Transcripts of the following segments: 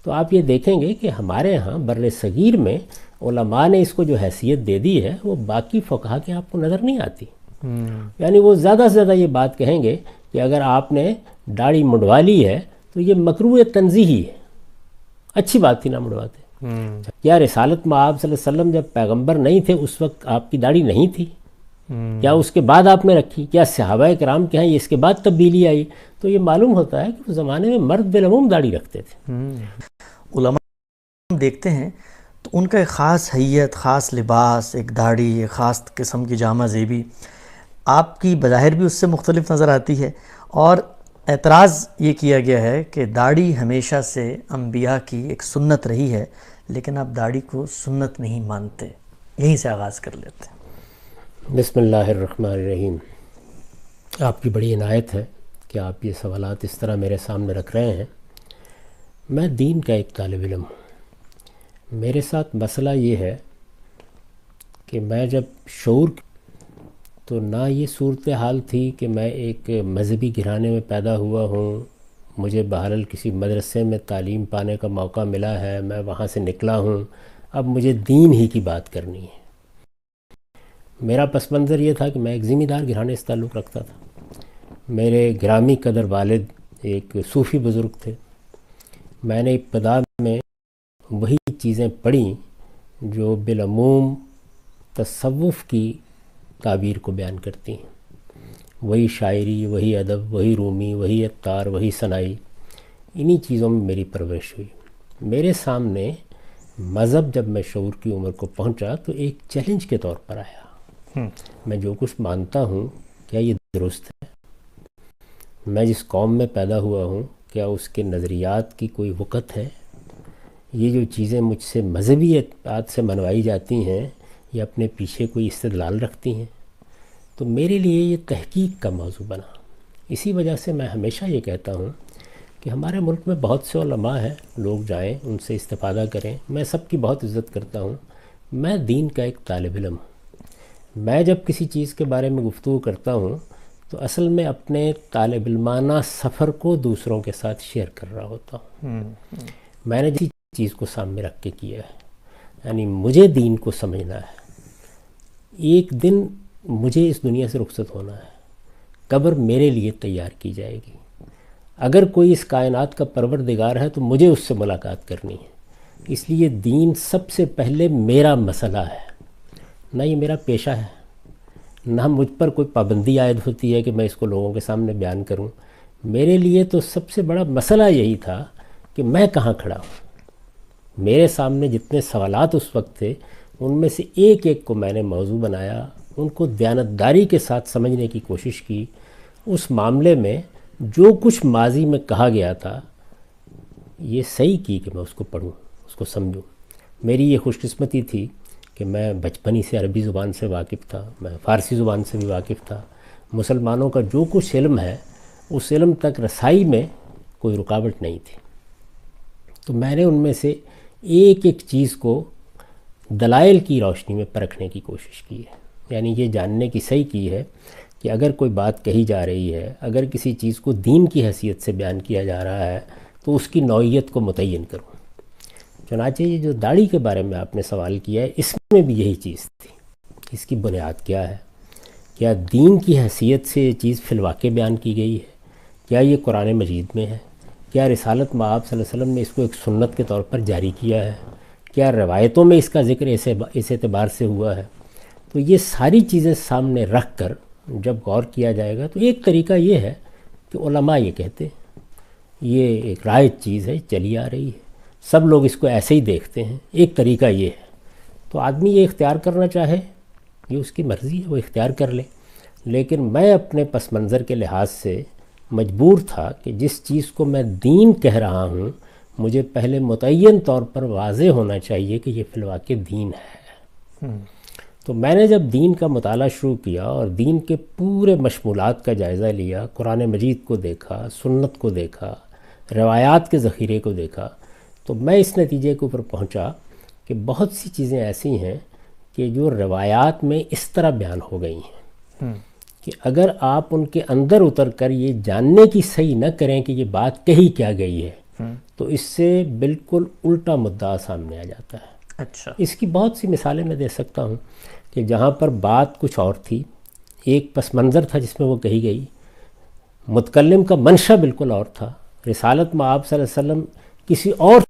تو آپ یہ دیکھیں گے کہ ہمارے ہاں بر صغیر میں علماء نے اس کو جو حیثیت دے دی ہے وہ باقی فقہا کے آپ کو نظر نہیں آتی. یعنی وہ زیادہ سے زیادہ یہ بات کہیں گے کہ اگر آپ نے داڑھی منڈوا لی ہے تو یہ مکروہ تنزیہی ہے، اچھی بات تھی نہ منڈواتے. کیا رسالت میں آپ صلی اللہ علیہ وسلم جب پیغمبر نہیں تھے اس وقت آپ کی داڑھی نہیں تھی؟ کیا اس کے بعد آپ نے رکھی؟ کیا صحابہ کرام کے ہیں یہ اس کے بعد تبدیلی آئی؟ تو یہ معلوم ہوتا ہے کہ اس زمانے میں مرد بالعموم داڑھی رکھتے تھے. علماء ہم دیکھتے ہیں تو ان کا ایک خاص حیت، خاص لباس، ایک داڑھی، ایک خاص قسم کی جامہ زیبی آپ کی بظاہر بھی اس سے مختلف نظر آتی ہے. اور اعتراض یہ کیا گیا ہے کہ داڑھی ہمیشہ سے انبیاء کی ایک سنت رہی ہے، لیکن آپ داڑھی کو سنت نہیں مانتے. یہیں سے آغاز کر لیتے ہیں. بسم اللہ الرحمن الرحیم. آپ کی بڑی عنایت ہے کہ آپ یہ سوالات اس طرح میرے سامنے رکھ رہے ہیں. میں دین کا ایک طالب علم ہوں. میرے ساتھ مسئلہ یہ ہے کہ میں جب شعور تو نہ یہ صورتحال تھی کہ میں ایک مذہبی گھرانے میں پیدا ہوا ہوں، مجھے بہرحال کسی مدرسے میں تعلیم پانے کا موقع ملا ہے، میں وہاں سے نکلا ہوں، اب مجھے دین ہی کی بات کرنی ہے. میرا پس منظر یہ تھا کہ میں ایک ذمہ دار گھرانے سے تعلق رکھتا تھا. میرے گرامی قدر والد ایک صوفی بزرگ تھے. میں نے ابتدا میں وہی چیزیں پڑھیں جو بالعموم تصوف کی تعبیر کو بیان کرتی ہیں. وہی شاعری، وہی ادب، وہی رومی، وہی عطار، وہی ثنائی، انہی چیزوں میں میری پرورش ہوئی. میرے سامنے مذہب جب میں شعور کی عمر کو پہنچا تو ایک چیلنج کے طور پر آیا. میں جو کچھ مانتا ہوں کیا یہ درست ہے؟ میں جس قوم میں پیدا ہوا ہوں کیا اس کے نظریات کی کوئی وقت ہے؟ یہ جو چیزیں مجھ سے مذہبی اعتقاد سے منوائی جاتی ہیں یہ اپنے پیچھے کوئی استدلال رکھتی ہیں؟ تو میرے لیے یہ تحقیق کا موضوع بنا. اسی وجہ سے میں ہمیشہ یہ کہتا ہوں کہ ہمارے ملک میں بہت سے علماء ہیں، لوگ جائیں ان سے استفادہ کریں. میں سب کی بہت عزت کرتا ہوں. میں دین کا ایک طالب علم ہوں. میں جب کسی چیز کے بارے میں گفتگو کرتا ہوں تو اصل میں اپنے طالب علمانہ سفر کو دوسروں کے ساتھ شیئر کر رہا ہوتا ہوں. میں نے جس چیز کو سامنے رکھ کے کیا ہے، یعنی مجھے دین کو سمجھنا ہے. ایک دن مجھے اس دنیا سے رخصت ہونا ہے، قبر میرے لیے تیار کی جائے گی. اگر کوئی اس کائنات کا پروردگار ہے تو مجھے اس سے ملاقات کرنی ہے. اس لیے دین سب سے پہلے میرا مسئلہ ہے، نہ یہ میرا پیشہ ہے، نہ مجھ پر کوئی پابندی عائد ہوتی ہے کہ میں اس کو لوگوں کے سامنے بیان کروں. میرے لیے تو سب سے بڑا مسئلہ یہی تھا کہ میں کہاں کھڑا ہوں. میرے سامنے جتنے سوالات اس وقت تھے ان میں سے ایک ایک کو میں نے موضوع بنایا، ان کو دیانتداری کے ساتھ سمجھنے کی کوشش کی. اس معاملے میں جو کچھ ماضی میں کہا گیا تھا یہ صحیح کی کہ میں اس کو پڑھوں، اس کو سمجھوں. میری یہ خوش قسمتی تھی کہ میں بچپنی سے عربی زبان سے واقف تھا، میں فارسی زبان سے بھی واقف تھا. مسلمانوں کا جو کچھ علم ہے اس علم تک رسائی میں کوئی رکاوٹ نہیں تھی. تو میں نے ان میں سے ایک ایک چیز کو دلائل کی روشنی میں پرکھنے کی کوشش کی ہے. یعنی یہ جاننے کی صحیح کی ہے کہ اگر کوئی بات کہی جا رہی ہے، اگر کسی چیز کو دین کی حیثیت سے بیان کیا جا رہا ہے تو اس کی نوعیت کو متعین کروں. چنانچہ یہ جو داڑھی کے بارے میں آپ نے سوال کیا ہے اس میں بھی یہی چیز تھی. اس کی بنیاد کیا ہے؟ کیا دین کی حیثیت سے یہ چیز فی الواقع بیان کی گئی ہے؟ کیا یہ قرآن مجید میں ہے؟ کیا رسالت میں آپ صلی اللہ علیہ وسلم نے اس کو ایک سنت کے طور پر جاری کیا ہے؟ کیا روایتوں میں اس کا ذکر اس اعتبار سے ہوا ہے؟ تو یہ ساری چیزیں سامنے رکھ کر جب غور کیا جائے گا تو ایک طریقہ یہ ہے کہ علماء یہ کہتے ہیں یہ ایک رائج چیز ہے، چلی آ رہی ہے، سب لوگ اس کو ایسے ہی دیکھتے ہیں. ایک طریقہ یہ ہے. تو آدمی یہ اختیار کرنا چاہے یہ اس کی مرضی ہے، وہ اختیار کر لے. لیکن میں اپنے پس منظر کے لحاظ سے مجبور تھا کہ جس چیز کو میں دین کہہ رہا ہوں مجھے پہلے متعین طور پر واضح ہونا چاہیے کہ یہ فی الواقع دین ہے. تو میں نے جب دین کا مطالعہ شروع کیا اور دین کے پورے مشمولات کا جائزہ لیا، قرآن مجید کو دیکھا، سنت کو دیکھا، روایات کے ذخیرے کو دیکھا، تو میں اس نتیجے کے اوپر پہنچا کہ بہت سی چیزیں ایسی ہیں کہ جو روایات میں اس طرح بیان ہو گئی ہیں کہ اگر آپ ان کے اندر اتر کر یہ جاننے کی صحیح نہ کریں کہ یہ بات کہی کیا گئی ہے تو اس سے بالکل الٹا مدعا سامنے آ جاتا ہے. اچھا. اس کی بہت سی مثالیں میں دے سکتا ہوں کہ جہاں پر بات کچھ اور تھی، ایک پس منظر تھا جس میں وہ کہی گئی، متکلم کا منشا بالکل اور تھا. رسالت میں آپ صلی اللہ علیہ وسلم کسی اور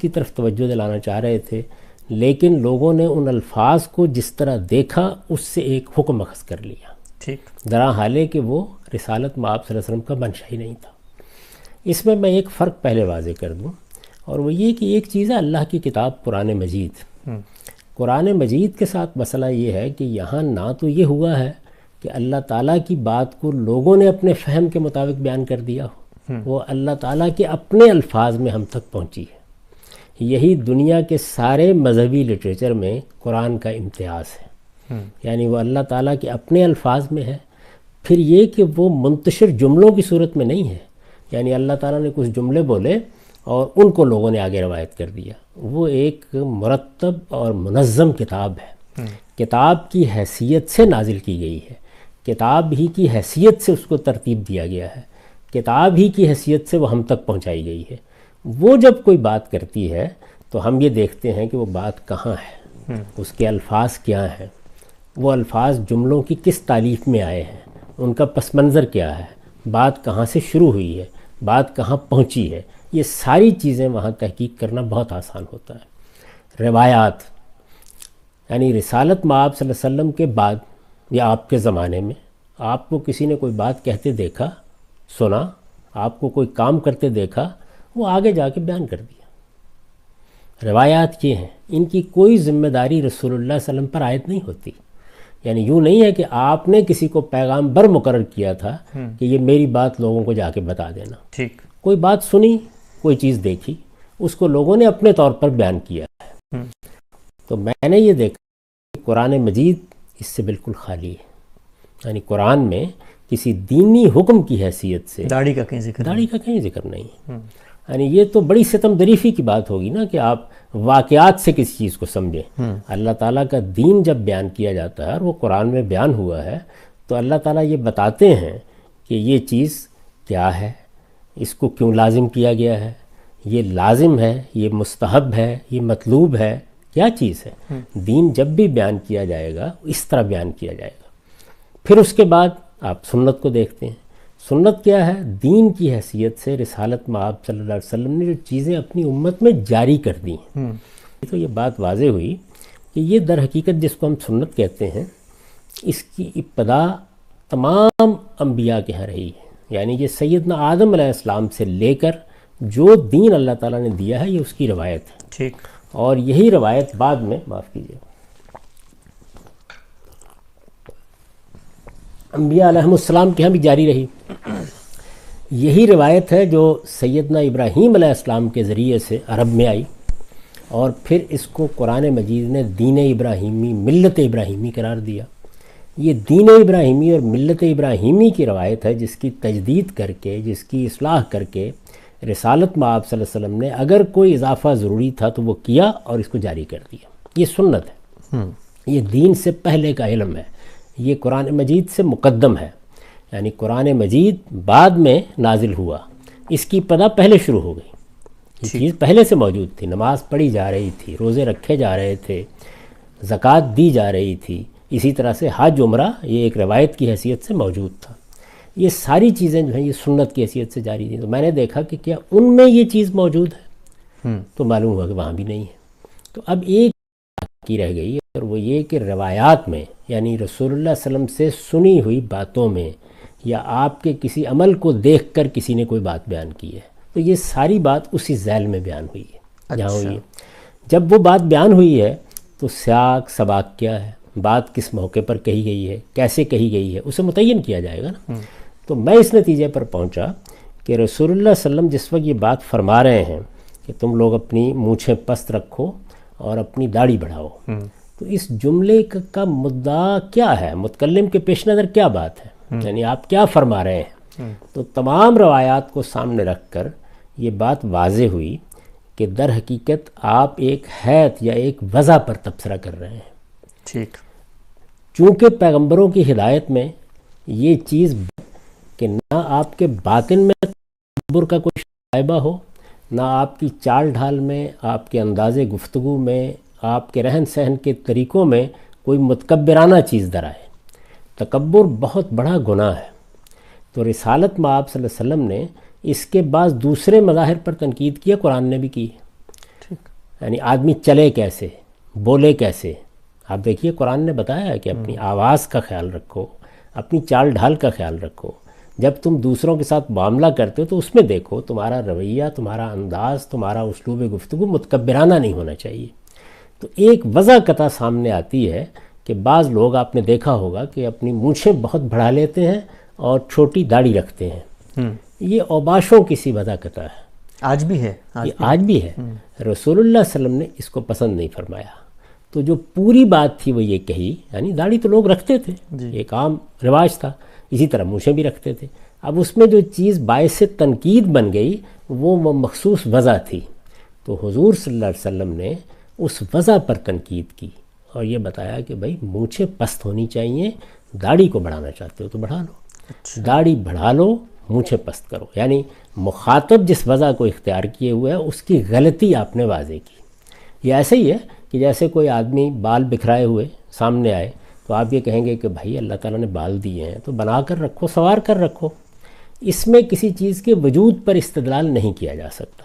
کی طرف توجہ دلانا چاہ رہے تھے، لیکن لوگوں نے ان الفاظ کو جس طرح دیکھا اس سے ایک حکم اخذ کر لیا، ٹھیک، درا حالے کہ وہ رسالت میں آپ صلی اللہ علیہ وسلم کا منشا ہی نہیں تھا. اس میں ایک فرق پہلے واضح کر دوں، اور وہ یہ کہ ایک چیز ہے اللہ کی کتاب قرآن مجید. قرآن مجید کے ساتھ مسئلہ یہ ہے کہ یہاں نہ تو یہ ہوا ہے کہ اللہ تعالیٰ کی بات کو لوگوں نے اپنے فہم کے مطابق بیان کر دیا ہو، وہ اللہ تعالیٰ کے اپنے الفاظ میں ہم تک پہنچی ہے. یہی دنیا کے سارے مذہبی لٹریچر میں قرآن کا امتیاز ہے، یعنی وہ اللہ تعالیٰ کے اپنے الفاظ میں ہے. پھر یہ کہ وہ منتشر جملوں کی صورت میں نہیں ہے، یعنی اللہ تعالیٰ نے کچھ جملے بولے اور ان کو لوگوں نے آگے روایت کر دیا. وہ ایک مرتب اور منظم کتاب ہے، کتاب کی حیثیت سے نازل کی گئی ہے، کتاب ہی کی حیثیت سے اس کو ترتیب دیا گیا ہے، کتاب ہی کی حیثیت سے وہ ہم تک پہنچائی گئی ہے. وہ جب کوئی بات کرتی ہے تو ہم یہ دیکھتے ہیں کہ وہ بات کہاں ہے، اس کے الفاظ کیا ہیں، وہ الفاظ جملوں کی کس تالیف میں آئے ہیں، ان کا پس منظر کیا ہے، بات کہاں سے شروع ہوئی ہے، بات کہاں پہنچی ہے. یہ ساری چیزیں وہاں تحقیق کرنا بہت آسان ہوتا ہے. روایات یعنی رسالت مآب صلی اللہ علیہ وسلم کے بعد یا آپ کے زمانے میں آپ کو کسی نے کوئی بات کہتے دیکھا، سنا، آپ کو کوئی کام کرتے دیکھا، وہ آگے جا کے بیان کر دیا. روایات یہ ہیں، ان کی کوئی ذمہ داری رسول اللہ صلی اللہ علیہ وسلم پر عائد نہیں ہوتی. یعنی یوں نہیں ہے کہ آپ نے کسی کو پیغام بر مقرر کیا تھا کہ یہ میری بات لوگوں کو جا کے بتا دینا. ٹھیک، کوئی بات سنی، کوئی چیز دیکھی، اس کو لوگوں نے اپنے طور پر بیان کیا ہے. تو میں نے یہ دیکھا کہ قرآن مجید اس سے بالکل خالی ہے. یعنی قرآن میں کسی دینی حکم کی حیثیت سے داڑھی کا کہیں ذکر نہیں ہے. یعنی یہ تو بڑی ستم دریفی کی بات ہوگی نا کہ آپ واقعات سے کسی چیز کو سمجھیں. اللہ تعالیٰ کا دین جب بیان کیا جاتا ہے اور وہ قرآن میں بیان ہوا ہے تو اللہ تعالیٰ یہ بتاتے ہیں کہ یہ چیز کیا ہے، اس کو کیوں لازم کیا گیا ہے، یہ لازم ہے، یہ مستحب ہے، یہ مطلوب ہے، کیا چیز ہے. دین جب بھی بیان کیا جائے گا اس طرح بیان کیا جائے گا. پھر اس کے بعد آپ سنت کو دیکھتے ہیں. سنت کیا ہے؟ دین کی حیثیت سے رسالت مآب صلی اللہ علیہ وسلم نے جو چیزیں اپنی امت میں جاری کر دی ہیں. تو یہ بات واضح ہوئی کہ یہ در حقیقت جس کو ہم سنت کہتے ہیں، اس کی ابتدا تمام انبیاء کے ہاں رہی ہے. یعنی یہ سیدنا آدم علیہ السلام سے لے کر جو دین اللہ تعالیٰ نے دیا ہے یہ اس کی روایت ہے. ٹھیک، اور یہی روایت بعد میں معاف کیجیے انبیاء علیہ السلام کے ہاں بھی جاری رہی. یہی روایت ہے جو سیدنا ابراہیم علیہ السلام کے ذریعے سے عرب میں آئی، اور پھر اس کو قرآن مجید نے دین ابراہیمی، ملت ابراہیمی قرار دیا. یہ دین ابراہیمی اور ملت ابراہیمی کی روایت ہے جس کی تجدید کر کے، جس کی اصلاح کر کے رسالت مآب صلی اللہ علیہ وسلم نے اگر کوئی اضافہ ضروری تھا تو وہ کیا اور اس کو جاری کر دیا. یہ سنت ہے، یہ دین سے پہلے کا علم ہے، یہ قرآن مجید سے مقدم ہے. یعنی قرآن مجید بعد میں نازل ہوا، اس کی ابتدا پہلے شروع ہو گئی. یہ چیز پہلے سے موجود تھی، نماز پڑھی جا رہی تھی، روزے رکھے جا رہے تھے، زکوٰۃ دی جا رہی تھی، اسی طرح سے حج عمرہ یہ ایک روایت کی حیثیت سے موجود تھا. یہ ساری چیزیں جو ہیں یہ سنت کی حیثیت سے جاری تھیں. تو میں نے دیکھا کہ کیا ان میں یہ چیز موجود ہے، تو معلوم ہوا کہ وہاں بھی نہیں ہے. تو اب ایک کی رہ گئی، اور وہ یہ کہ روایات میں، یعنی رسول اللہ صلی اللہ علیہ وسلم سے سنی ہوئی باتوں میں یا آپ کے کسی عمل کو دیکھ کر کسی نے کوئی بات بیان کی ہے، تو یہ ساری بات اسی ذیل میں بیان ہوئی ہے جہاں ہوئی ہے. جب وہ بات بیان ہوئی ہے تو سیاق سباق کیا ہے، بات کس موقع پر کہی گئی ہے، کیسے کہی گئی ہے، اسے متعین کیا جائے گا نا. تو میں اس نتیجے پر پہنچا کہ رسول اللہ صلی اللہ علیہ وسلم جس وقت یہ بات فرما رہے ہیں کہ تم لوگ اپنی مونچھیں پست رکھو اور اپنی داڑھی بڑھاؤ، تو اس جملے کا مدعا کیا ہے، متکلم کے پیش نظر کیا بات ہے، یعنی آپ کیا فرما رہے ہیں. تو تمام روایات کو سامنے رکھ کر یہ بات واضح ہوئی کہ در حقیقت آپ ایک حیت یا ایک وضع پر تبصرہ کر رہے ہیں. ٹھیک، چونکہ پیغمبروں کی ہدایت میں یہ چیز کہ نہ آپ کے باطن میں تکبر کا کوئی شائبہ ہو، نہ آپ کی چال ڈھال میں، آپ کے انداز گفتگو میں، آپ کے رہن سہن کے طریقوں میں کوئی متکبرانہ چیز در آئے۔ تکبر بہت بڑا گناہ ہے۔ تو رسالت میں آپ صلی اللہ علیہ وسلم نے اس کے بعد دوسرے مظاہر پر تنقید کیا، قرآن نے بھی کی ہے۔ یعنی آدمی چلے کیسے، بولے کیسے۔ آپ دیکھیے قرآن نے بتایا ہے کہ اپنی آواز کا خیال رکھو، اپنی چال ڈھال کا خیال رکھو۔ جب تم دوسروں کے ساتھ معاملہ کرتے ہو تو اس میں دیکھو تمہارا رویہ، تمہارا انداز، تمہارا اسلوب گفتگو متکبرانہ نہیں ہونا چاہیے۔ تو ایک وضع قطع سامنے آتی ہے کہ بعض لوگ آپ نے دیکھا ہوگا کہ اپنی مونچھیں بہت بڑھا لیتے ہیں اور چھوٹی داڑھی رکھتے ہیں۔ یہ اوباشوں کی سی وضع قطع ہے، آج بھی ہے، آج بھی ہے۔ رسول اللہ صلی اللہ علیہ وسلم نے اس کو پسند نہیں فرمایا۔ تو جو پوری بات تھی وہ یہ کہی، یعنی داڑھی تو لوگ رکھتے تھے، ایک عام رواج تھا، اسی طرح مونچھیں بھی رکھتے تھے۔ اب اس میں جو چیز باعث تنقید بن گئی وہ مخصوص وضع تھی۔ تو حضور صلی اللہ علیہ وسلم نے اس وضع پر تنقید کی اور یہ بتایا کہ بھائی مونچھیں پست ہونی چاہیے، داڑھی کو بڑھانا چاہتے ہو تو بڑھا لو، داڑھی بڑھا لو، مونچھیں پست کرو۔ یعنی مخاطب جس وضع کو اختیار کیے ہوئے ہے اس کی غلطی آپ نے واضح کی۔ یہ ایسے ہی ہے کہ جیسے کوئی آدمی بال بکھرائے ہوئے سامنے آئے تو آپ یہ کہیں گے کہ بھائی اللہ تعالیٰ نے بال دیے ہیں تو بنا کر رکھو، سنوار کر رکھو۔ اس میں کسی چیز کے وجود پر استدلال نہیں کیا جا سکتا۔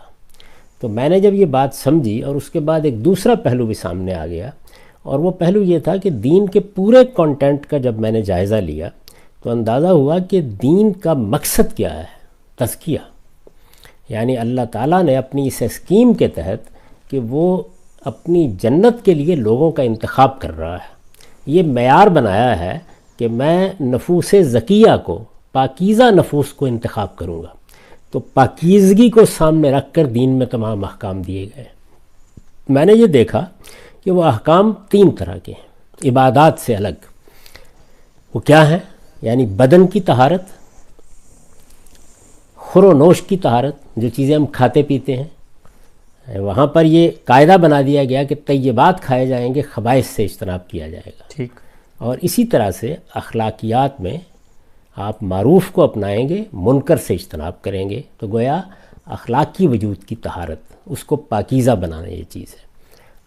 تو میں نے جب یہ بات سمجھی اور اس کے بعد ایک دوسرا پہلو بھی سامنے آ گیا، اور وہ پہلو یہ تھا کہ دین کے پورے کانٹینٹ کا جب میں نے جائزہ لیا تو اندازہ ہوا کہ دین کا مقصد کیا ہے، تزکیہ۔ یعنی اللہ تعالیٰ نے اپنی اس اسکیم کے تحت کہ وہ اپنی جنت کے لیے لوگوں کا انتخاب کر رہا ہے، یہ معیار بنایا ہے کہ میں نفوس زکیہ کو، پاکیزہ نفوس کو انتخاب کروں گا۔ تو پاکیزگی کو سامنے رکھ کر دین میں تمام احکام دیے گئے۔ میں نے یہ دیکھا کہ وہ احکام تین طرح کے ہیں عبادات سے الگ۔ وہ کیا ہیں؟ یعنی بدن کی طہارت، خور و نوش کی طہارت، جو چیزیں ہم کھاتے پیتے ہیں، وہاں پر یہ قاعدہ بنا دیا گیا کہ طیبات کھائے جائیں گے، خبائث سے اجتناب کیا جائے گا۔ ٹھیک۔ اور اسی طرح سے اخلاقیات میں آپ معروف کو اپنائیں گے، منکر سے اجتناب کریں گے۔ تو گویا اخلاقی وجود کی طہارت، اس کو پاکیزہ بنانا یہ چیز ہے۔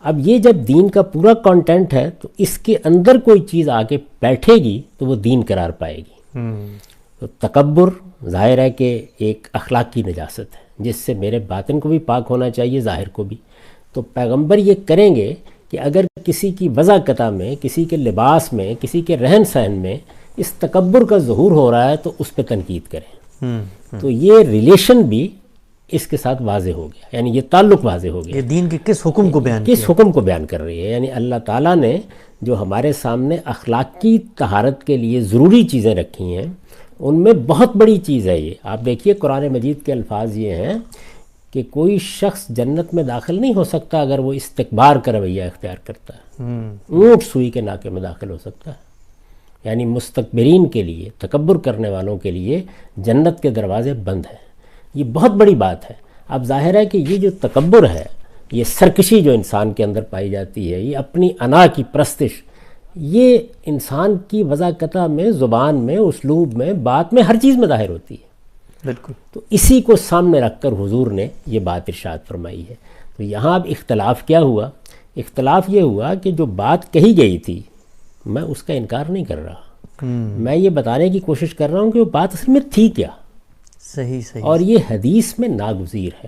اب یہ جب دین کا پورا کانٹینٹ ہے تو اس کے اندر کوئی چیز آ کے بیٹھے گی تو وہ دین قرار پائے گی۔ تو تکبر ظاہر ہے کہ ایک اخلاقی نجاست ہے جس سے میرے باطن کو بھی پاک ہونا چاہیے، ظاہر کو بھی۔ تو پیغمبر یہ کریں گے کہ اگر کسی کی وضع قطع میں، کسی کے لباس میں، کسی کے رہن سہن میں اس تکبر کا ظہور ہو رہا ہے تو اس پہ تنقید کریں۔ تو یہ ریلیشن بھی اس کے ساتھ واضح ہو گیا، یعنی یہ تعلق واضح ہو گیا۔ یہ دین کے کس حکم کو بیان کس حکم کو بیان کر رہی ہے؟ یعنی اللہ تعالیٰ نے جو ہمارے سامنے اخلاقی طہارت کے لیے ضروری چیزیں رکھی ہیں ان میں بہت بڑی چیز ہے یہ۔ آپ دیکھیے قرآن مجید کے الفاظ یہ ہیں کہ کوئی شخص جنت میں داخل نہیں ہو سکتا اگر وہ استکبار کا رویہ اختیار کرتا ہے۔ اونٹ سوئی کے ناکے میں داخل ہو سکتا ہے۔ یعنی مستکبرین کے لیے، تکبر کرنے والوں کے لیے جنت کے دروازے بند ہیں۔ یہ بہت بڑی بات ہے۔ اب ظاہر ہے کہ یہ جو تکبر ہے، یہ سرکشی جو انسان کے اندر پائی جاتی ہے، یہ اپنی انا کی پرستش، یہ انسان کی وضع قطع میں، زبان میں، اسلوب میں، بات میں، ہر چیز میں ظاہر ہوتی ہے۔ بالکل۔ تو اسی کو سامنے رکھ کر حضور نے یہ بات ارشاد فرمائی ہے۔ تو یہاں اب اختلاف کیا ہوا؟ اختلاف یہ ہوا کہ جو بات کہی گئی تھی میں اس کا انکار نہیں کر رہا، میں یہ بتانے کی کوشش کر رہا ہوں کہ وہ بات اصل میں تھی کیا۔ صحیح۔ اور یہ حدیث میں ناگزیر ہے۔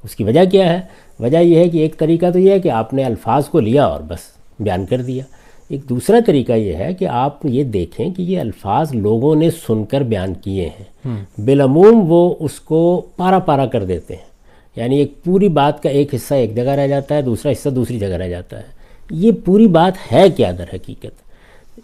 اس کی وجہ کیا ہے؟ وجہ یہ ہے کہ ایک طریقہ تو یہ ہے کہ آپ نے الفاظ کو لیا اور بس بیان کر دیا۔ ایک دوسرا طریقہ یہ ہے کہ آپ یہ دیکھیں کہ یہ الفاظ لوگوں نے سن کر بیان کیے ہیں، بالعموم وہ اس کو پارا پارا کر دیتے ہیں۔ یعنی ایک پوری بات کا ایک حصہ ایک جگہ رہ جاتا ہے، دوسرا حصہ دوسری جگہ رہ جاتا ہے۔ یہ پوری بات ہے کیا در حقیقت؟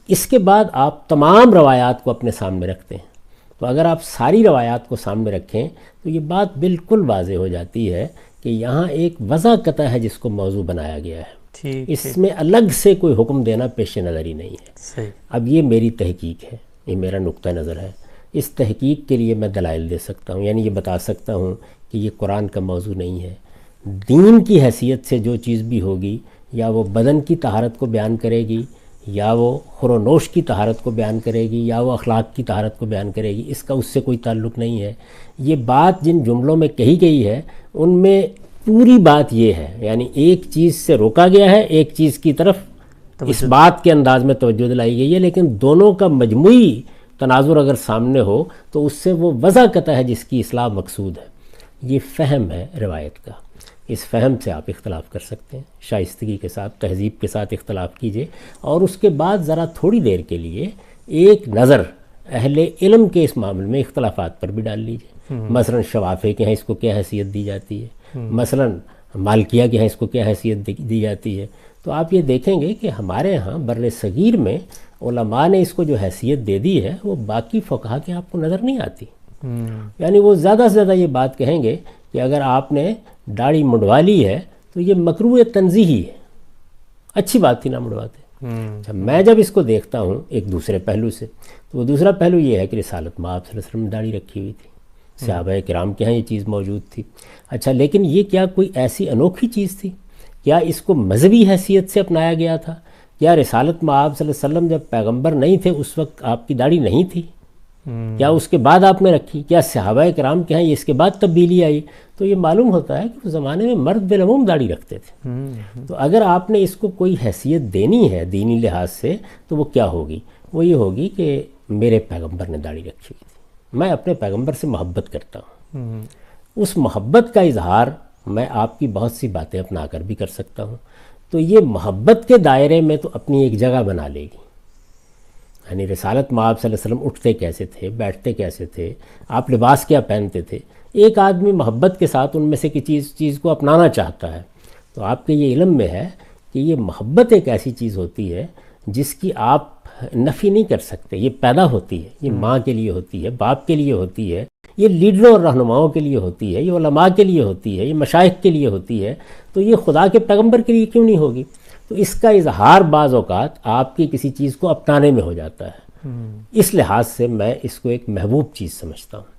اس کے بعد آپ تمام روایات کو اپنے سامنے رکھتے ہیں۔ تو اگر آپ ساری روایات کو سامنے رکھیں تو یہ بات بالکل واضح ہو جاتی ہے کہ یہاں ایک وضع قطع ہے جس کو موضوع بنایا گیا ہے۔ اس میں الگ سے کوئی حکم دینا پیش نظر ہی نہیں ہے۔ اب یہ میری تحقیق ہے، یہ میرا نقطہ نظر ہے۔ اس تحقیق کے لیے میں دلائل دے سکتا ہوں، یعنی یہ بتا سکتا ہوں کہ یہ قرآن کا موضوع نہیں ہے۔ دین کی حیثیت سے جو چیز بھی ہوگی، یا وہ بدن کی طہارت کو بیان کرے گی، یا وہ خور و نوش کی طہارت کو بیان کرے گی یا وہ اخلاق کی طہارت کو بیان کرے گی، اس کا اس سے کوئی تعلق نہیں ہے۔ یہ بات جن جملوں میں کہی گئی ہے ان میں پوری بات یہ ہے، یعنی ایک چیز سے روکا گیا ہے، ایک چیز کی طرف اس بات کے انداز میں توجہ دلائی گئی ہے، لیکن دونوں کا مجموعی تناظر اگر سامنے ہو تو اس سے وہ وضع قطع ہے جس کی اصلاح مقصود ہے۔ یہ فہم ہے روایت کا، اس فہم سے آپ اختلاف کر سکتے ہیں، شائستگی کے ساتھ، تہذیب کے ساتھ اختلاف کیجئے، اور اس کے بعد ذرا تھوڑی دیر کے لیے ایک نظر اہل علم کے اس معاملے میں اختلافات پر بھی ڈال لیجئے۔ مثلا شوافے کے ہاں اس کو کیا حیثیت دی جاتی ہے، مثلا مالکیہ کے ہاں اس کو کیا حیثیت دی جاتی ہے، تو آپ یہ دیکھیں گے کہ ہمارے ہاں بر صغیر میں علماء نے اس کو جو حیثیت دے دی ہے وہ باقی فقہا کے آپ کو نظر نہیں آتی۔ یعنی وہ زیادہ سے زیادہ یہ بات کہیں گے کہ اگر آپ نے داڑھی منڈوا لی ہے تو یہ مکروہ تنزیہی ہے، اچھی بات تھی نہ منڈواتے۔ میں جب اس کو دیکھتا ہوں ایک دوسرے پہلو سے، تو وہ دوسرا پہلو یہ ہے کہ رسالت میں آپ صلی اللہ علیہ وسلم نے داڑھی رکھی ہوئی تھی، صحابہ کرام کے ہاں یہ چیز موجود تھی۔ اچھا، لیکن یہ کیا کوئی ایسی انوکھی چیز تھی؟ کیا اس کو مذہبی حیثیت سے اپنایا گیا تھا؟ کیا رسالت میں آپ صلی اللہ علیہ وسلم جب پیغمبر نہیں تھے اس وقت آپ کی داڑھی نہیں تھی؟ کیا اس کے بعد آپ نے رکھی؟ کیا صحابہ کرام کے ہاں یہ اس کے بعد تبدیلی آئی؟ تو یہ معلوم ہوتا ہے کہ اس زمانے میں مرد بالعموم داڑھی رکھتے تھے۔ تو اگر آپ نے اس کو کوئی حیثیت دینی ہے دینی لحاظ سے تو وہ کیا ہوگی؟ وہ یہ ہوگی کہ میرے پیغمبر نے داڑھی رکھی ہوئی تھی، میں اپنے پیغمبر سے محبت کرتا ہوں، اس محبت کا اظہار میں آپ کی بہت سی باتیں اپنا کر بھی کر سکتا ہوں، تو یہ محبت کے دائرے میں تو اپنی ایک جگہ بنا لے گی۔ یعنی رسالت میں آپ صلی اللہ علیہ وسلم اٹھتے کیسے تھے، بیٹھتے کیسے تھے، آپ لباس کیا پہنتے تھے، ایک آدمی محبت کے ساتھ ان میں سے کسی چیز کو اپنانا چاہتا ہے، تو آپ کے یہ علم میں ہے کہ یہ محبت ایک ایسی چیز ہوتی ہے جس کی آپ نفی نہیں کر سکتے، یہ پیدا ہوتی ہے، یہ ماں کے لیے ہوتی ہے، باپ کے لیے ہوتی ہے، یہ لیڈروں اور رہنماؤں کے لیے ہوتی ہے، یہ علماء کے لیے ہوتی ہے، یہ مشائخ کے لیے ہوتی ہے، تو یہ خدا کے پیغمبر کے لیے کیوں نہیں ہوگی؟ تو اس کا اظہار بعض اوقات آپ کی کسی چیز کو اپنانے میں ہو جاتا ہے۔ اس لحاظ سے میں اس کو ایک محبوب چیز سمجھتا ہوں۔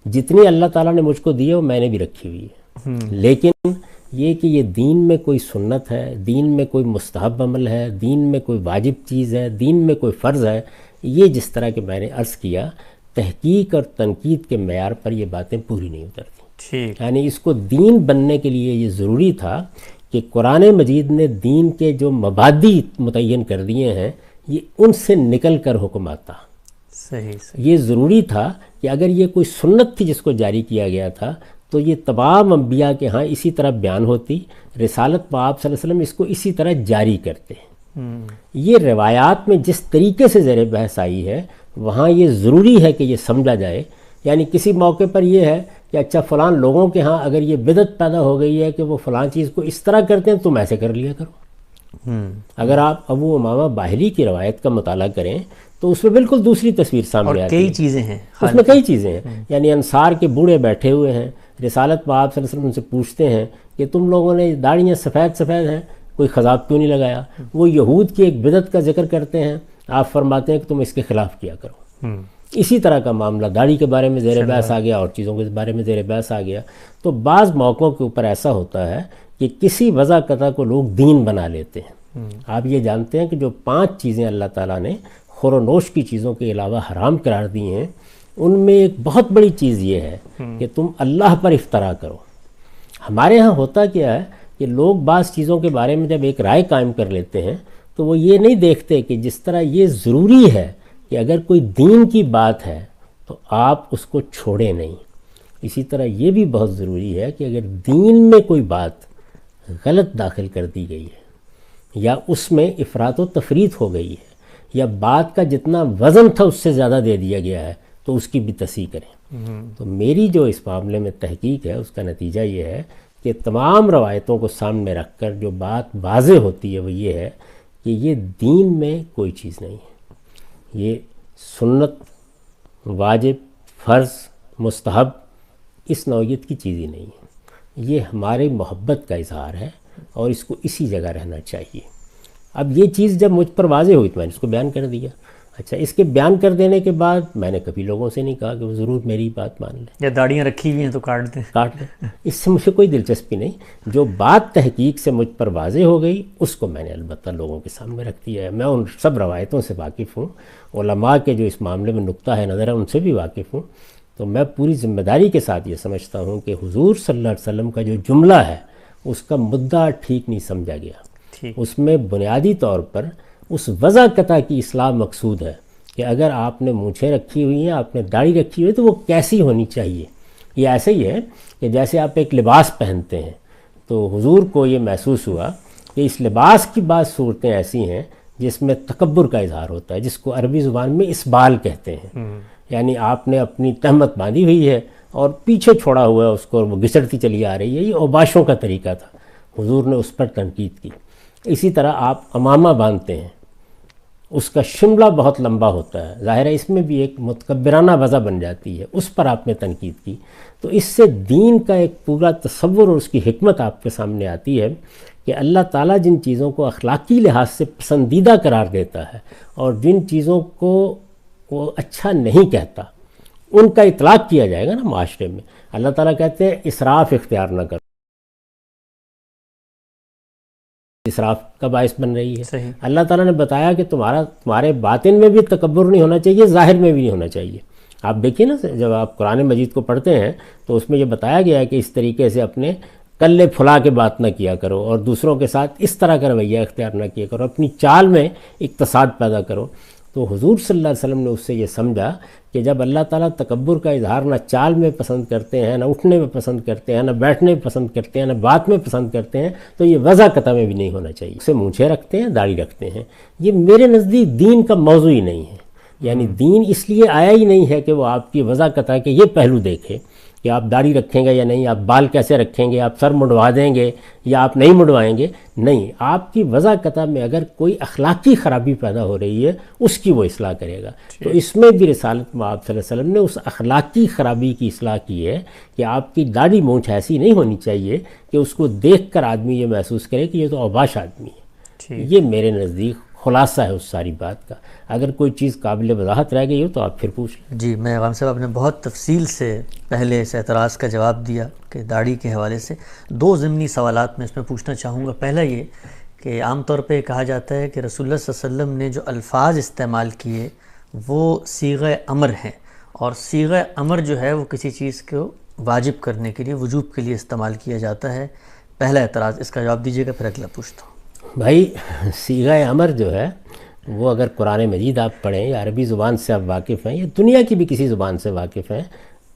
جتنی اللہ تعالیٰ نے مجھ کو دی ہے وہ میں نے بھی رکھی ہوئی ہے، لیکن یہ کہ یہ دین میں کوئی سنت ہے، دین میں کوئی مستحب عمل ہے، دین میں کوئی واجب چیز ہے، دین میں کوئی فرض ہے، یہ جس طرح کہ میں نے عرض کیا تحقیق اور تنقید کے معیار پر یہ باتیں پوری نہیں اترتی۔ یعنی اس کو دین بننے کے لیے یہ ضروری تھا کہ قرآن مجید نے دین کے جو مبادی متعین کر دیے ہیں یہ ان سے نکل کر حکم آتا۔ صحیح۔ یہ ضروری تھا کہ اگر یہ کوئی سنت تھی جس کو جاری کیا گیا تھا تو یہ تمام انبیاء کے ہاں اسی طرح بیان ہوتی، رسالت میں آپ صلی اللہ علیہ وسلم اس کو اسی طرح جاری کرتے۔ یہ روایات میں جس طریقے سے زیر بحث آئی ہے وہاں یہ ضروری ہے کہ یہ سمجھا جائے۔ یعنی کسی موقع پر یہ ہے کہ اچھا فلان لوگوں کے ہاں اگر یہ بدعت پیدا ہو گئی ہے کہ وہ فلان چیز کو اس طرح کرتے ہیں تم ایسے کر لیا کرو۔ اگر آپ ابو امامہ باہلی کی روایت کا مطالعہ کریں تو اس میں بالکل دوسری تصویر سامنے آتی ہے، کئی چیزیں ہیں اس میں کئی چیزیں ہیں۔ یعنی انصار کے بوڑھے بیٹھے ہوئے ہیں، رسالت میں آپ صلی اللہ علیہ وسلم سے پوچھتے ہیں کہ تم لوگوں نے داڑیاں سفید سفید ہیں، کوئی خضاب کیوں نہیں لگایا؟ وہ یہود کی ایک بدعت کا ذکر کرتے ہیں، آپ فرماتے ہیں کہ تم اس کے خلاف کیا کرو۔ اسی طرح کا معاملہ داڑھی کے بارے میں زیر بحث آ گیا اور چیزوں کے بارے میں زیر بحث آ گیا۔ تو بعض موقعوں کے اوپر ایسا ہوتا ہے کہ کسی وضع قطع کو لوگ دین بنا لیتے ہیں۔ آپ یہ جانتے ہیں کہ جو 5 چیزیں اللہ تعالیٰ نے خور و نوش کی چیزوں کے علاوہ حرام قرار دی ہیں ان میں ایک بہت بڑی چیز یہ ہے کہ تم اللہ پر افطرا کرو۔ ہمارے ہاں ہوتا کیا ہے کہ لوگ بعض چیزوں کے بارے میں جب ایک رائے قائم کر لیتے ہیں تو وہ یہ نہیں دیکھتے کہ جس طرح یہ ضروری ہے کہ اگر کوئی دین کی بات ہے تو آپ اس کو چھوڑیں نہیں، اسی طرح یہ بھی بہت ضروری ہے کہ اگر دین میں کوئی بات غلط داخل کر دی گئی ہے یا اس میں افراط و تفریط ہو گئی ہے یا بات کا جتنا وزن تھا اس سے زیادہ دے دیا گیا ہے تو اس کی بھی تصحیح کریں۔ تو میری جو اس معاملے میں تحقیق ہے اس کا نتیجہ یہ ہے کہ تمام روایتوں کو سامنے رکھ کر جو بات واضح ہوتی ہے وہ یہ ہے کہ یہ دین میں کوئی چیز نہیں ہے، یہ سنت، واجب، فرض، مستحب اس نوعیت کی چیز ہی نہیں ہے، یہ ہمارے محبت کا اظہار ہے اور اس کو اسی جگہ رہنا چاہیے۔ اب یہ چیز جب مجھ پر واضح ہوئی تو میں نے اس کو بیان کر دیا۔ اچھا، اس کے بیان کر دینے کے بعد میں نے کبھی لوگوں سے نہیں کہا کہ وہ ضرور میری بات مان لیں یا داڑیاں رکھی ہوئی ہیں تو کاٹ لیں، اس سے مجھے کوئی دلچسپی نہیں۔ جو بات تحقیق سے مجھ پر واضح ہو گئی اس کو میں نے البتہ لوگوں کے سامنے رکھ دیا ہے۔ میں ان سب روایتوں سے واقف ہوں، علماء کے جو اس معاملے میں نقطہ ہے نظر ہے ان سے بھی واقف ہوں، تو میں پوری ذمہ داری کے ساتھ یہ سمجھتا ہوں کہ حضور صلی اللہ علیہ وسلم کا جو جملہ ہے اس کا مدعا ٹھیک نہیں سمجھا گیا۔ اس میں بنیادی طور پر اس وضع قطع کی اصلاح مقصود ہے کہ اگر آپ نے مونچھیں رکھی ہوئی ہیں، آپ نے داڑھی رکھی ہوئی ہے تو وہ کیسی ہونی چاہیے۔ یہ ایسے ہی ہے کہ جیسے آپ ایک لباس پہنتے ہیں تو حضور کو یہ محسوس ہوا کہ اس لباس کی بعض صورتیں ایسی ہیں جس میں تکبر کا اظہار ہوتا ہے، جس کو عربی زبان میں اسبال کہتے ہیں، یعنی آپ نے اپنی تہمت باندھی ہوئی ہے اور پیچھے چھوڑا ہوا ہے اس کو اور وہ گھسڑتی چلی آ رہی ہے۔ یہ اوباشوں کا طریقہ تھا، حضور نے اس پر تنقید کی۔ اسی طرح آپ امامہ باندھتے ہیں، اس کا شملہ بہت لمبا ہوتا ہے، ظاہر ہے اس میں بھی ایک متکبرانہ وضع بن جاتی ہے، اس پر آپ نے تنقید کی۔ تو اس سے دین کا ایک پورا تصور اور اس کی حکمت آپ کے سامنے آتی ہے کہ اللہ تعالیٰ جن چیزوں کو اخلاقی لحاظ سے پسندیدہ قرار دیتا ہے اور جن چیزوں کو وہ اچھا نہیں کہتا ان کا اطلاق کیا جائے گا نا معاشرے میں۔ اللہ تعالیٰ کہتے ہیں اسراف اختیار نہ کرو، اسراف کا باعث بن رہی ہے۔ صحیح۔ اللہ تعالیٰ نے بتایا کہ تمہارے باطن میں بھی تکبر نہیں ہونا چاہیے، ظاہر میں بھی نہیں ہونا چاہیے۔ آپ دیکھیے نا، جب آپ قرآن مجید کو پڑھتے ہیں تو اس میں یہ بتایا گیا ہے کہ اس طریقے سے اپنے کلے پھلا کے بات نہ کیا کرو اور دوسروں کے ساتھ اس طرح کا رویہ اختیار نہ کیا کرو، اپنی چال میں اقتصاد پیدا کرو۔ تو حضور صلی اللہ علیہ وسلم نے اس سے یہ سمجھا کہ جب اللہ تعالیٰ تکبر کا اظہار نہ چال میں پسند کرتے ہیں، نہ اٹھنے میں پسند کرتے ہیں، نہ بیٹھنے میں پسند کرتے ہیں، نہ بات میں پسند کرتے ہیں، تو یہ وضع قطع میں بھی نہیں ہونا چاہیے۔ اسے مونچھیں رکھتے ہیں، داڑھی رکھتے ہیں، یہ میرے نزدیک دین کا موضوع ہی نہیں ہے۔ یعنی دین اس لیے آیا ہی نہیں ہے کہ وہ آپ کی وضع قطع کے یہ پہلو دیکھے کہ آپ داڑھی رکھیں گے یا نہیں، آپ بال کیسے رکھیں گے، آپ سر مڈوا دیں گے یا آپ نہیں مڈوائیں گے۔ نہیں، آپ کی وضع قطع میں اگر کوئی اخلاقی خرابی پیدا ہو رہی ہے اس کی وہ اصلاح کرے گا۔ تو اس میں بھی رسالت مآب صلی اللہ علیہ وسلم نے اس اخلاقی خرابی کی اصلاح کی ہے کہ آپ کی داڑھی مونچھ ایسی نہیں ہونی چاہیے کہ اس کو دیکھ کر آدمی یہ محسوس کرے کہ یہ تو اوباش آدمی ہے۔ یہ میرے نزدیک خلاصہ ہے اس ساری بات کا۔ اگر کوئی چیز قابل وضاحت رہ گئی ہو تو آپ پھر پوچھ لیں۔ جی، میں غام صاحب آپ نے بہت تفصیل سے پہلے اس اعتراض کا جواب دیا کہ داڑھی کے حوالے سے۔ دو ضمنی سوالات میں اس میں پوچھنا چاہوں گا۔ پہلا یہ کہ عام طور پہ کہا جاتا ہے کہ رسول اللہ صلی اللہ علیہ وسلم نے جو الفاظ استعمال کیے وہ صیغہ امر ہیں، اور صیغہ امر جو ہے وہ کسی چیز کو واجب کرنے کے لیے، وجوب کے لیے استعمال کیا جاتا ہے۔ پہلا اعتراض، اس کا جواب دیجیے گا، پھر اگلا پوچھتا ہوں۔ بھائی، صیغہ امر جو ہے وہ اگر قرآن مجید آپ پڑھیں یا عربی زبان سے آپ واقف ہیں یا دنیا کی بھی کسی زبان سے واقف ہیں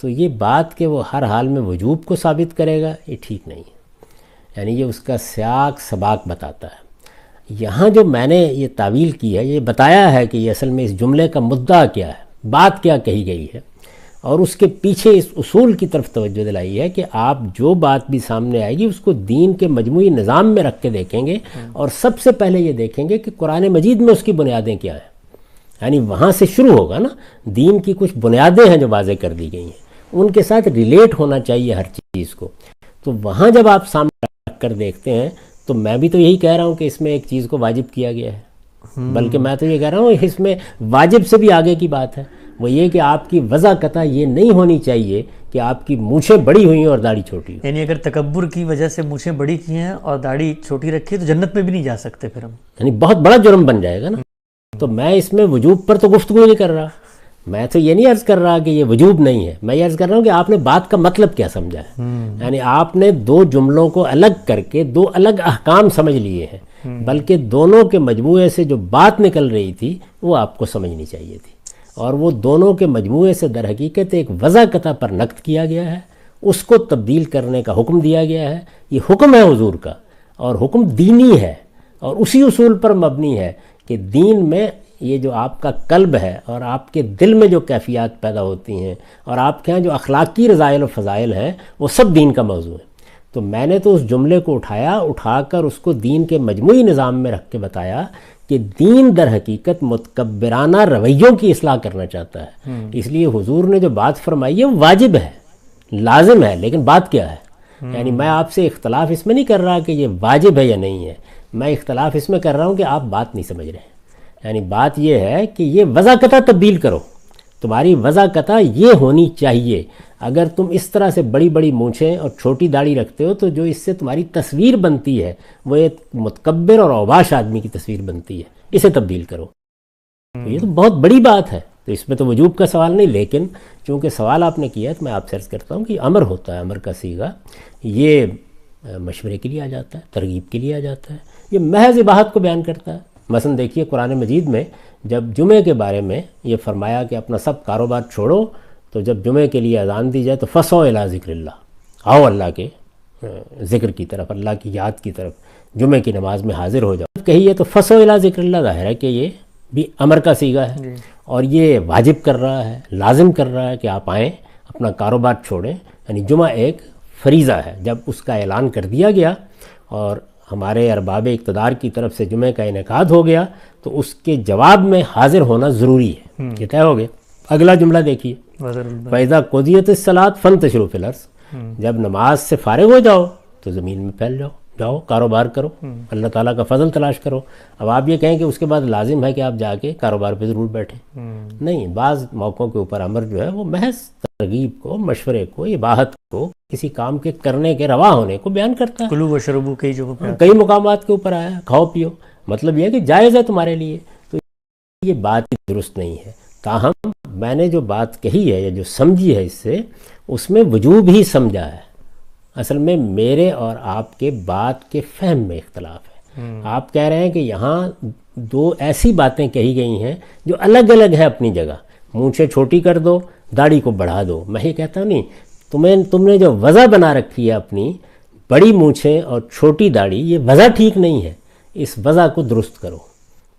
تو یہ بات کہ وہ ہر حال میں وجوب کو ثابت کرے گا یہ ٹھیک نہیں ہے۔ یعنی یہ اس کا سیاق سباق بتاتا ہے۔ یہاں جو میں نے یہ تعویل کی ہے، یہ بتایا ہے کہ یہ اصل میں اس جملے کا مدعا کیا ہے، بات کیا کہی گئی ہے، اور اس کے پیچھے اس اصول کی طرف توجہ دلائی ہے کہ آپ جو بات بھی سامنے آئے گی اس کو دین کے مجموعی نظام میں رکھ کے دیکھیں گے، اور سب سے پہلے یہ دیکھیں گے کہ قرآن مجید میں اس کی بنیادیں کیا ہیں۔ یعنی وہاں سے شروع ہوگا نا، دین کی کچھ بنیادیں ہیں جو واضح کر دی گئی ہیں، ان کے ساتھ ریلیٹ ہونا چاہیے ہر چیز کو۔ تو وہاں جب آپ سامنے رکھ کر دیکھتے ہیں تو میں بھی تو یہی کہہ رہا ہوں کہ اس میں ایک چیز کو واجب کیا گیا ہے، بلکہ میں تو یہ کہہ رہا ہوں اس میں واجب سے بھی آگے کی بات ہے، وہ یہ کہ آپ کی وضع قطع یہ نہیں ہونی چاہیے کہ آپ کی مونچھیں بڑی ہوئی ہیں اور داڑھی چھوٹی ہو۔ یعنی اگر تکبر کی وجہ سے مونچھیں بڑی کی ہیں اور داڑھی چھوٹی رکھی ہے تو جنت میں بھی نہیں جا سکتے پھر ہم، یعنی بہت بڑا جرم بن جائے گا نا۔ تو میں اس میں وجوب پر تو گفتگو نہیں کر رہا، میں تو یہ نہیں عرض کر رہا کہ یہ وجوب نہیں ہے، میں یہ عرض کر رہا ہوں کہ آپ نے بات کا مطلب کیا سمجھا ہے۔ یعنی آپ نے دو جملوں کو الگ کر کے دو الگ احکام سمجھ لیے ہیں، بلکہ دونوں کے مجموعے سے جو بات نکل رہی تھی وہ آپ کو سمجھنی چاہیے تھی، اور وہ دونوں کے مجموعے سے در حقیقت ایک وضع قطع پر نقد کیا گیا ہے، اس کو تبدیل کرنے کا حکم دیا گیا ہے۔ یہ حکم ہے حضور کا، اور حکم دینی ہے، اور اسی اصول پر مبنی ہے کہ دین میں یہ جو آپ کا قلب ہے اور آپ کے دل میں جو کیفیات پیدا ہوتی ہیں اور آپ کے ہاں جو اخلاقی رضائل و فضائل ہیں وہ سب دین کا موضوع ہے۔ تو میں نے تو اس جملے کو اٹھا کر اس کو دین کے مجموعی نظام میں رکھ کے بتایا کہ دین در حقیقت متکبرانہ رویوں کی اصلاح کرنا چاہتا ہے۔ اس لیے حضور نے جو بات فرمائی ہے وہ واجب ہے، لازم ہے، لیکن بات کیا ہے؟ یعنی میں آپ سے اختلاف اس میں نہیں کر رہا کہ یہ واجب ہے یا نہیں ہے، میں اختلاف اس میں کر رہا ہوں کہ آپ بات نہیں سمجھ رہے ہیں۔ یعنی بات یہ ہے کہ یہ وضاقتہ تبدیل کرو، تمہاری وضاقتہ یہ ہونی چاہیے۔ اگر تم اس طرح سے بڑی بڑی مونچھیں اور چھوٹی داڑھی رکھتے ہو تو جو اس سے تمہاری تصویر بنتی ہے وہ ایک متکبر اور اوباش آدمی کی تصویر بنتی ہے، اسے تبدیل کرو۔ تو یہ تو بہت بڑی بات ہے، تو اس میں تو وجوب کا سوال نہیں، لیکن چونکہ سوال آپ نے کیا ہے تو میں آپ سے عرض کرتا ہوں کہ امر ہوتا ہے، امر کا صیغہ یہ مشورے کے لیے آ جاتا ہے، ترغیب کے لیے آ جاتا ہے، یہ محض اباحت کو بیان کرتا ہے۔ مثلا دیکھیے قرآن مجید میں جب جمعے کے بارے میں یہ فرمایا کہ اپنا سب کاروبار چھوڑو، تو جب جمعے کے لیے اذان دی جائے تو فسو الی ذکر اللہ، آؤ اللہ کے ذکر کی طرف، اللہ کی یاد کی طرف، جمعے کی نماز میں حاضر ہو جاؤ کہیے تو فسو الی ذکر اللہ، ظاہر ہے کہ یہ بھی امر کا صیغہ ہے اور یہ واجب کر رہا ہے، لازم کر رہا ہے کہ آپ آئیں، اپنا کاروبار چھوڑیں۔ یعنی جمعہ ایک فریضہ ہے، جب اس کا اعلان کر دیا گیا اور ہمارے ارباب اقتدار کی طرف سے جمعے کا انعقاد ہو گیا تو اس کے جواب میں حاضر ہونا ضروری ہے، یہ طے ہو گیا۔ اگلا جملہ دیکھیے، فَإِذَا قُضِيَتِ الصَّلَاةُ فَانتَشِرُوا فِي الْأَرْضِ، جب نماز سے فارغ ہو جاؤ تو زمین میں پھیل جاؤ، کاروبار کرو، اللہ تعالیٰ کا فضل تلاش کرو۔ اب آپ یہ کہیں کہ اس کے بعد لازم ہے کہ آپ جا کے کاروبار پہ ضرور بیٹھیں، نہیں، بعض موقعوں کے اوپر امر جو ہے وہ محض ترغیب کو، مشورے کو، اباحت کو، کسی کام کے کرنے کے روا ہونے کو بیان کرتا ہے۔ کلو وشربو کئی جگہوں پہ کئی مقامات کے اوپر آیا کھاؤ پیو، مطلب یہ ہے کہ جائز ہے تمہارے لیے، تو یہ بات درست نہیں ہے۔ تاہم میں نے جو بات کہی ہے یا جو سمجھی ہے اس سے، اس میں وجوب ہی سمجھا ہے۔ اصل میں میرے اور آپ کے بات کے فہم میں اختلاف ہے۔ آپ کہہ رہے ہیں کہ یہاں دو ایسی باتیں کہی گئی ہیں جو الگ الگ ہیں اپنی جگہ، مونچھیں چھوٹی کر دو، داڑھی کو بڑھا دو۔ میں یہ کہتا ہوں نہیں، تم نے جو وضع بنا رکھی ہے اپنی، بڑی مونچھیں اور چھوٹی داڑھی، یہ وضع ٹھیک نہیں ہے، اس وضع کو درست کرو۔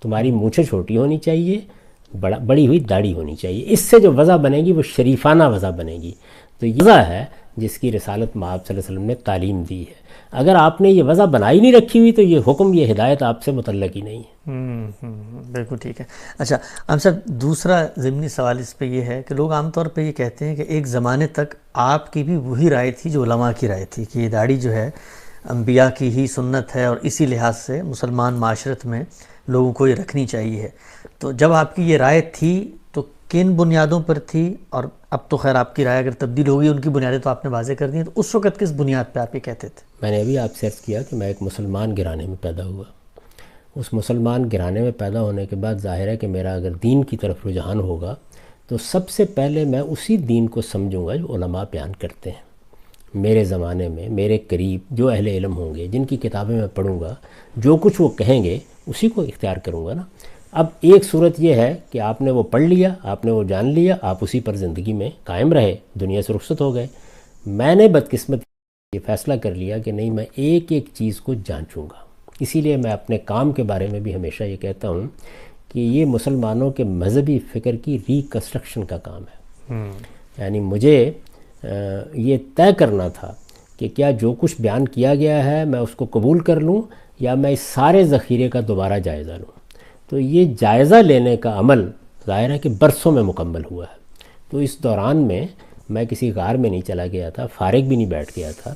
تمہاری مونچھیں چھوٹی ہونی چاہیے، بڑی ہوئی داڑھی ہونی چاہیے، اس سے جو وضع بنے گی وہ شریفانہ وضع بنے گی۔ تو یہ وضع ہے جس کی رسالت مآب صلی اللہ علیہ وسلم نے تعلیم دی ہے۔ اگر آپ نے یہ وضع بنائی نہیں رکھی ہوئی تو یہ حکم، یہ ہدایت آپ سے متعلق ہی نہیں ہے۔ بالکل ٹھیک ہے۔ اچھا ہم صاحب، دوسرا ضمنی سوال اس پہ یہ ہے کہ لوگ عام طور پہ یہ کہتے ہیں کہ ایک زمانے تک آپ کی بھی وہی رائے تھی جو علماء کی رائے تھی کہ یہ داڑھی جو ہے انبیاء کی ہی سنت ہے اور اسی لحاظ سے مسلمان معاشرت میں لوگوں کو یہ رکھنی چاہیے ہے۔ تو جب آپ کی یہ رائے تھی تو کن بنیادوں پر تھی؟ اور اب تو خیر آپ کی رائے اگر تبدیل ہوگی، ان کی بنیادیں تو آپ نے واضح کر دی ہیں، تو اس وقت کس بنیاد پہ آپ یہ کہتے تھے؟ میں نے ابھی آپ سے عرض کیا کہ میں ایک مسلمان گھرانے میں پیدا ہوا۔ اس مسلمان گھرانے میں پیدا ہونے کے بعد ظاہر ہے کہ میرا اگر دین کی طرف رجحان ہوگا تو سب سے پہلے میں اسی دین کو سمجھوں گا جو علماء بیان کرتے ہیں۔ میرے زمانے میں میرے قریب جو اہل علم ہوں گے، جن کی کتابیں میں پڑھوں گا، جو کچھ وہ کہیں گے اسی کو اختیار کروں گا نا۔ اب ایک صورت یہ ہے کہ آپ نے وہ پڑھ لیا، آپ نے وہ جان لیا، آپ اسی پر زندگی میں قائم رہے، دنیا سے رخصت ہو گئے۔ میں نے بدقسمت یہ فیصلہ کر لیا کہ نہیں، میں ایک ایک چیز کو جانچوں گا۔ اسی لیے میں اپنے کام کے بارے میں بھی ہمیشہ یہ کہتا ہوں کہ یہ مسلمانوں کے مذہبی فکر کی ریکنسٹرکشن کا کام ہے۔ یعنی مجھے یہ طے کرنا تھا کہ کیا جو کچھ بیان کیا گیا ہے میں اس کو قبول کر لوں یا میں اس سارے ذخیرے کا دوبارہ جائزہ لوں۔ تو یہ جائزہ لینے کا عمل ظاہر ہے کہ برسوں میں مکمل ہوا ہے۔ تو اس دوران میں میں کسی غار میں نہیں چلا گیا تھا، فارغ بھی نہیں بیٹھ گیا تھا۔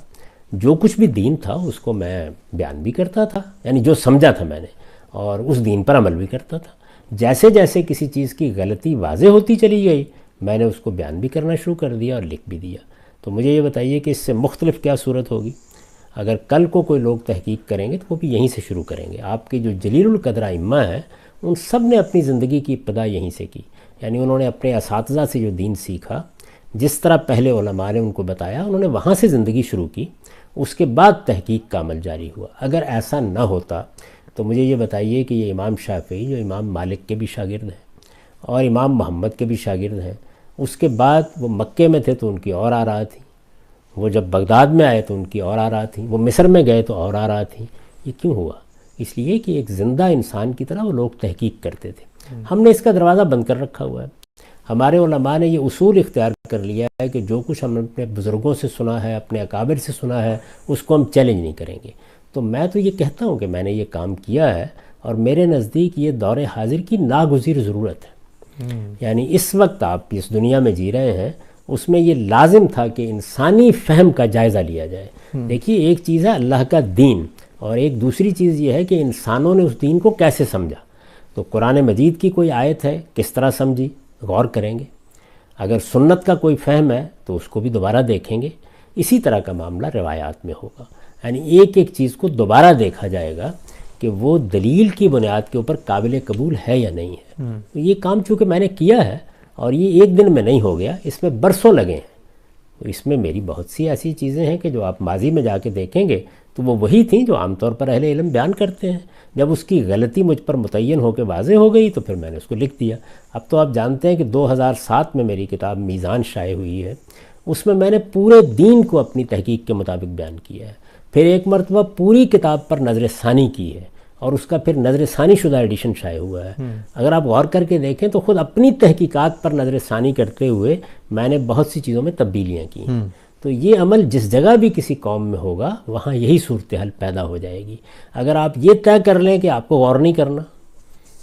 جو کچھ بھی دین تھا اس کو میں بیان بھی کرتا تھا، یعنی جو سمجھا تھا میں نے، اور اس دین پر عمل بھی کرتا تھا۔ جیسے جیسے کسی چیز کی غلطی واضح ہوتی چلی گئی میں نے اس کو بیان بھی کرنا شروع کر دیا اور لکھ بھی دیا۔ تو مجھے یہ بتائیے کہ اس سے مختلف کیا صورت ہوگی؟ اگر کل کو کوئی لوگ تحقیق کریں گے تو وہ بھی یہیں سے شروع کریں گے۔ آپ کے جو جلیل القدر ائمہ ہیں ان سب نے اپنی زندگی کی ابتدا یہیں سے کی، یعنی انہوں نے اپنے اساتذہ سے جو دین سیکھا، جس طرح پہلے علماء نے ان کو بتایا، انہوں نے وہاں سے زندگی شروع کی، اس کے بعد تحقیق کا عمل جاری ہوا۔ اگر ایسا نہ ہوتا تو مجھے یہ بتائیے کہ یہ امام شافعی جو امام مالک کے بھی شاگرد ہیں اور امام محمد کے بھی شاگرد ہیں، اس کے بعد وہ مکے میں تھے تو ان کی اور آراء تھیں، وہ جب بغداد میں آئے تو ان کی اور آراء تھیں، وہ مصر میں گئے تو اور آراء تھیں۔ یہ کیوں ہوا؟ اس لیے کہ ایک زندہ انسان کی طرح وہ لوگ تحقیق کرتے تھے۔ ہم نے اس کا دروازہ بند کر رکھا ہوا ہے۔ ہمارے علماء نے یہ اصول اختیار کر لیا ہے کہ جو کچھ ہم نے اپنے بزرگوں سے سنا ہے، اپنے اکابر سے سنا ہے، اس کو ہم چیلنج نہیں کریں گے۔ تو میں تو یہ کہتا ہوں کہ میں نے یہ کام کیا ہے اور میرے نزدیک یہ دور حاضر کی ناگزیر ضرورت ہے۔ یعنی اس وقت آپ اس دنیا میں جی رہے ہیں، اس میں یہ لازم تھا کہ انسانی فہم کا جائزہ لیا جائے۔ دیکھیے، ایک چیز ہے اللہ کا دین اور ایک دوسری چیز یہ ہے کہ انسانوں نے اس دین کو کیسے سمجھا۔ تو قرآن مجید کی کوئی آیت ہے کس طرح سمجھی، غور کریں گے، اگر سنت کا کوئی فہم ہے تو اس کو بھی دوبارہ دیکھیں گے. اسی طرح کا معاملہ روایات میں ہوگا، یعنی ایک ایک چیز کو دوبارہ دیکھا جائے گا کہ وہ دلیل کی بنیاد کے اوپر قابل قبول ہے یا نہیں ہے. یہ کام چونکہ میں نے کیا ہے اور یہ ایک دن میں نہیں ہو گیا، اس میں برسوں لگے ہیں. تو اس میں میری بہت سی ایسی چیزیں ہیں کہ جو آپ ماضی میں جا کے دیکھیں گے تو وہ وہی تھیں جو عام طور پر اہل علم بیان کرتے ہیں. جب اس کی غلطی مجھ پر متعین ہو کے واضح ہو گئی تو پھر میں نے اس کو لکھ دیا. اب تو آپ جانتے ہیں کہ 2007 میں میری کتاب میزان شائع ہوئی ہے، اس میں نے پورے دین کو اپنی تحقیق کے مطابق بیان کیا ہے. پھر ایک مرتبہ پوری کتاب پر نظر ثانی کی ہے اور اس کا پھر نظر ثانی شدہ ایڈیشن شائع ہوا ہے. اگر آپ غور کر کے دیکھیں تو خود اپنی تحقیقات پر نظر ثانی کرتے ہوئے میں نے بہت سی چیزوں میں تبدیلیاں کی ہیں. تو یہ عمل جس جگہ بھی کسی قوم میں ہوگا وہاں یہی صورتحال پیدا ہو جائے گی. اگر آپ یہ طے کر لیں کہ آپ کو غور نہیں کرنا،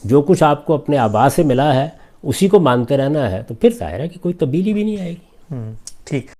جو کچھ آپ کو اپنے آباء سے ملا ہے اسی کو مانتے رہنا ہے، تو پھر ظاہر ہے کہ کوئی تبدیلی بھی نہیں آئے گی. ٹھیک.